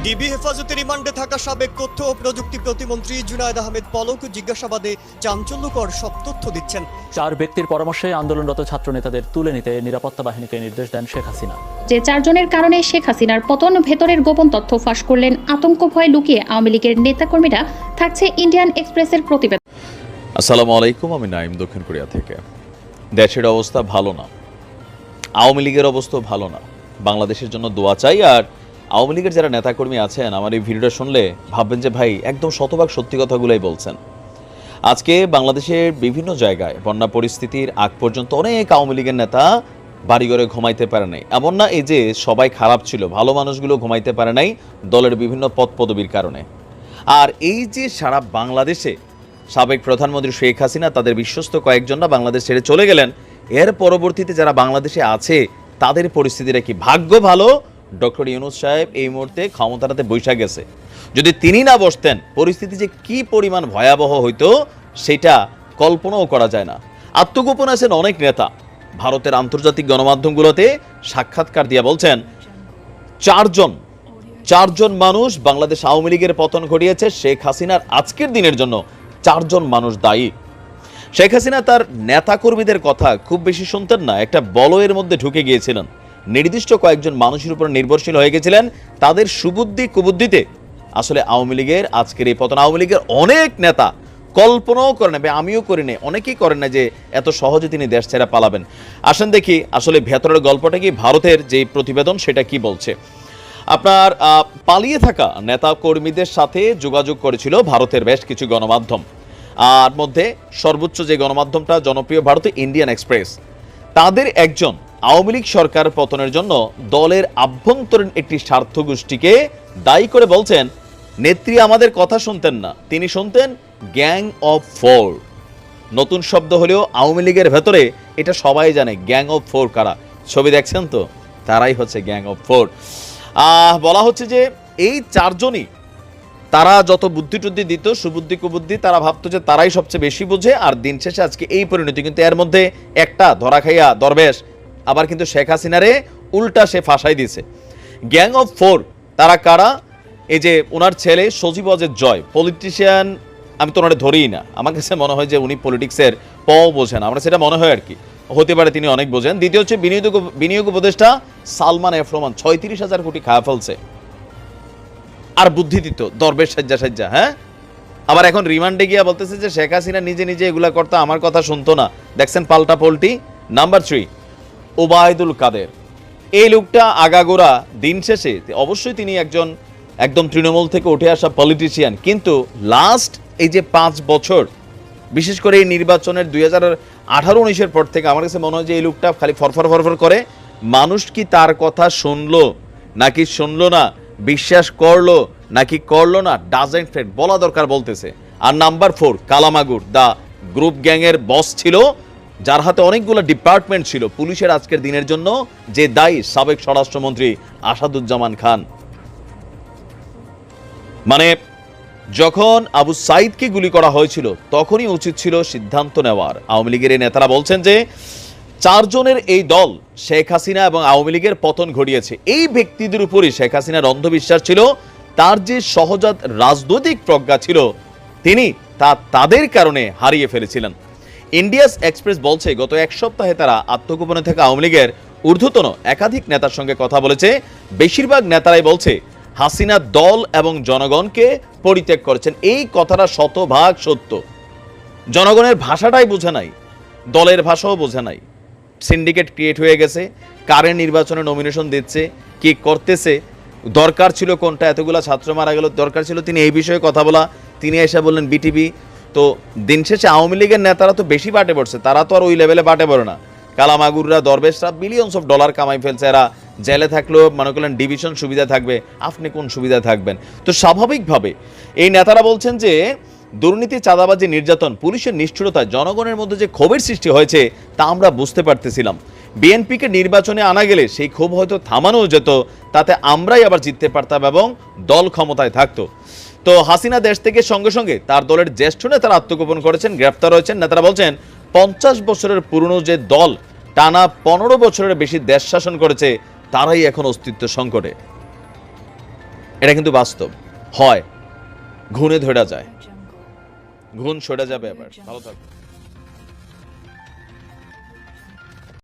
DB হেফাজতে রিমান্ডে থাকা সাবেক তথ্য ও প্রযুক্তি প্রতিমন্ত্রী জুনায়েদ আহমেদ পলক জিজ্ঞাসাবাদে চাঞ্চল্যকর সব তথ্য দিচ্ছেন। 4 ব্যক্তির পরামর্শে আন্দোলনরত ছাত্র নেতাদের তুলে নিতে নিরাপত্তা বাহিনীকে নির্দেশ দেন শেখ হাসিনা। যে 4 জনের কারণে শেখ হাসিনার পতন, ভেতরের গোপন তথ্য ফাঁস করলেন, আতঙ্ক ভয় লুকিয়ে আওয়ামী লীগের নেতাকর্মীরা, থাকছে ইন্ডিয়ান এক্সপ্রেসের প্রতিবেদন। আসসালামু আলাইকুম, আমি নাইম দক্ষিণ কোরিয়া থেকে। দেশের অবস্থা ভালো না, আওয়ামী লীগের অবস্থাও ভালো না। বাংলাদেশের জন্য দোয়া চাই। আর আওয়ামী লীগের যারা নেতাকর্মী আছেন, আমার এই ভিডিওটা শুনলে ভাববেন যে ভাই একদম শতভাগ সত্যি কথাগুলোই বলছেন। আজকে বাংলাদেশের বিভিন্ন জায়গায় বন্যা পরিস্থিতির আগ পর্যন্ত অনেক আওয়ামী লীগের নেতা বাড়িঘরে ঘুমাইতে পারে নাই। এমন না এই যে সবাই খারাপ ছিল, ভালো মানুষগুলো ঘুমাইতে পারে নাই দলের বিভিন্ন পদ পদবীর কারণে। আর এই যে সারা বাংলাদেশে সাবেক প্রধানমন্ত্রী শেখ হাসিনা তাদের বিশ্বস্ত কয়েকজনরা বাংলাদেশ ছেড়ে চলে গেলেন, এর পরবর্তীতে যারা বাংলাদেশে আছে তাদের পরিস্থিতিটা কি? ভাগ্য ভালো ডক্টর ইউনূস সাহেব এই মুহূর্তে ক্ষমতাটাতে বৈশা গেছে। যদি তিনি না বসতেন পরিস্থিতি যে কি পরিমাণ ভয়াবহ হইতো সেটা কল্পনাও করা যায় না। আত্মগোপন আছেন অনেক নেতা। ভারতের আন্তর্জাতিক গণমাধ্যমগুলোতে সাক্ষাৎকার দিয়ে বলছেন চারজন মানুষ বাংলাদেশ আওয়ামী লীগের পতন ঘটিয়েছে। শেখ হাসিনার আজকের দিনের জন্য 4 জন মানুষ দায়ী। শেখ হাসিনা তার নেতাকর্মীদের কথা খুব বেশি শুনতেন না, একটা বলয়ের মধ্যে ঢুকে গিয়েছিলেন। নির্দিষ্ট কয়েকজন মানুষের উপর নির্ভরশীল হয়ে গেছিলেন। তাদের সুবুদ্ধি কুবুদ্ধিতে আসলে আওয়ামী লীগের আজকের এই পতন। আওয়ামী লীগের অনেক নেতা কল্পনাও করে নেবে, আমিও করি না, অনেকেই করেন না যে এত সহজে তিনি দেশ ছেড়ে পালাবেন। আসেন দেখি আসলে ভেতরের গল্পটা কি, ভারতের যে প্রতিবেদন সেটা কি বলছে। আপনার পালিয়ে থাকা নেতা কর্মীদের সাথে যোগাযোগ করেছিল ভারতের বেশ কিছু গণমাধ্যম। আর মধ্যে সর্বোচ্চ যে গণমাধ্যমটা জনপ্রিয় ভারতে ইন্ডিয়ান এক্সপ্রেস, তাদের একজন আওয়ামী লীগ সরকার পতনের জন্য দলের আভ্যন্তরীণ একটি স্বার্থ গোষ্ঠীকে দায়ী করে বলছেন নেত্রী আমাদের কথা শুনতেন না, তিনি শুনতেন গ্যাং অফ 4। নতুন শব্দ হলেও আওয়ামী লীগের ভেতরে এটা সবাই জানে গ্যাং অফ 4 কারা। ছবি দেখছেন তো, তারাই হচ্ছে গ্যাং অফ 4। বলা হচ্ছে যে এই 4 জনই তারা যত বুদ্ধি টুদ্ধি দিত, সুবুদ্ধি কুবুদ্ধি, তারা ভাবতো যে তারাই সবচেয়ে বেশি বোঝে। আর দিন শেষে আজকে এই পরিণতি। কিন্তু এর মধ্যে একটা ধরা খাইয়া দরবেশ আবার কিন্তু শেখ হাসিনারে উল্টা সে ফাঁসাই দিয়েছে। গ্যাং অফ 4 তারা কারা? এই যে ওনার ছেলে সজীব ওয়াজেদ জয়, পলিটিশিয়ান, আমি তো ওনারে ধরিই না, আমার কাছে মনে হয় যে উনি পলিটিক্সের বোঝেন, আমরা সেটা মনে হয় আর কি, হতে পারে তিনি অনেক বোঝেন। দ্বিতীয় হচ্ছে বিনিয়োগ উপদেষ্টা সালমান এফ রহমান, 36,000 কোটি খাওয়া ফেলছে। আর বুদ্ধি দিত দরবেশ সাজ্জা। হ্যাঁ, আবার এখন রিমান্ডে গিয়া বলতেছে যে শেখ হাসিনা নিজে নিজে এগুলা করতো, আমার কথা শুনতো না। দেখছেন পাল্টা পোল্টি। নাম্বার 3 ওবায়দুল কাদের। এই লোকটা আগাগোড়া দিন শেষে অবশ্যই তিনি একদম তৃণমূল থেকে উঠে আসা পলিটিশিয়ান, কিন্তু লাস্ট এই যে 5 বছর, বিশেষ করে এই নির্বাচনের 2018-19-এর পর থেকে আমার কাছে মনে হয় যে এই লোকটা খালি ফরফর করে। মানুষ কি তার কথা শুনলো নাকি শুনলো না, বিশ্বাস করলো নাকি করলো না, ডাজেন্ট ফ্যাক্ট, বলা দরকার বলতেছে। আর নাম্বার 4 কালামাগুর, দা গ্রুপ গ্যাংয়ের বস ছিল, যার হাতে অনেকগুলো ডিপার্টমেন্ট ছিল। পুলিশের আজকের দিনের জন্য যে দায়ী সাবেক স্বরাষ্ট্রমন্ত্রী আসাদুজ্জামান খান। মানে যখন আবু সাইদকে গুলি করা হয়েছিল তখনই উচিত ছিল সিদ্ধান্ত নেওয়ার। আওয়ামী লীগের এই নেতারা বলছেন যে 4 জনের এই দল শেখ হাসিনা এবং আওয়ামী লীগের পতন ঘটিয়েছে। এই ব্যক্তিদের উপরই শেখ হাসিনার অন্ধবিশ্বাস ছিল। তার যে সহজাত রাজনৈতিক প্রজ্ঞা ছিল তিনি তাদের কারণে হারিয়ে ফেলেছিলেন। ইন্ডিয়াস এক্সপ্রেস বলছে গত 1 সপ্তাহে তারা আত্মগোপনে থাকা আওয়ামী লীগের ঊর্ধ্বতন একাধিক নেতার সঙ্গে কথা বলেছে। বেশিরভাগ নেতারাই বলছে হাসিনা দল এবং জনগণকে পরিত্যাগ করেছেন। এই কথাটা শতভাগ সত্য। জনগণের ভাষাটাই বোঝে নাই, দলের ভাষাও বোঝে নাই। সিন্ডিকেট ক্রিয়েট হয়ে গেছে, কারে নির্বাচনে নমিনেশন দিচ্ছে, কি করতেছে, দরকার ছিল কোনটা, এতগুলা ছাত্র মারা গেল, দরকার ছিল তিনি এই বিষয়ে কথা বলা, তিনি এসে বললেন বিটিভি। তো দিন শেষে আওয়ামী লীগের নেতারা তো বেশি বাটে পড়ছে, তারা তো আর ওই লেভেলে বাটে পড়ে না। কালামাগুররা, দরবেশরা বিলিয়নস অফ ডলার কামাই ফেলছে। এরা জেলে থাকলেও মনে করলেন ডিভিশন সুবিধা থাকবে, আপনি কোন সুবিধা থাকবেন? তো স্বাভাবিকভাবে এই নেতারা বলছেন যে দুর্নীতি, চাঁদাবাজি, নির্যাতন, পুলিশের নিষ্ঠুরতায় জনগণের মধ্যে যে ক্ষোভের সৃষ্টি হয়েছে তা আমরা বুঝতে পারতেছিলাম। বিএনপিকে নির্বাচনে আনা গেলে সেই ক্ষোভ হয়তো থামানো যেত, তাতে আমরাই আবার জিততে পারতাম এবং দল ক্ষমতায় থাকতো। তো হাসিনা দেশ থেকে সঙ্গে সঙ্গে তার দলের জ্যেষ্ঠ নেতারা আত্মগোপন করেছেন, গ্রেফতার হয়েছেন। নেতারা বলছেন 50 বছরের পুরনো যে দল টানা 15 বছরের বেশি দেশ শাসন করেছে তারাই এখন অস্তিত্ব সংকটে। এটা কিন্তু বাস্তব। হয় ঘুণে ধরা যায়, ঘুণ সরে যাবে আবার। ভালো থাকবে।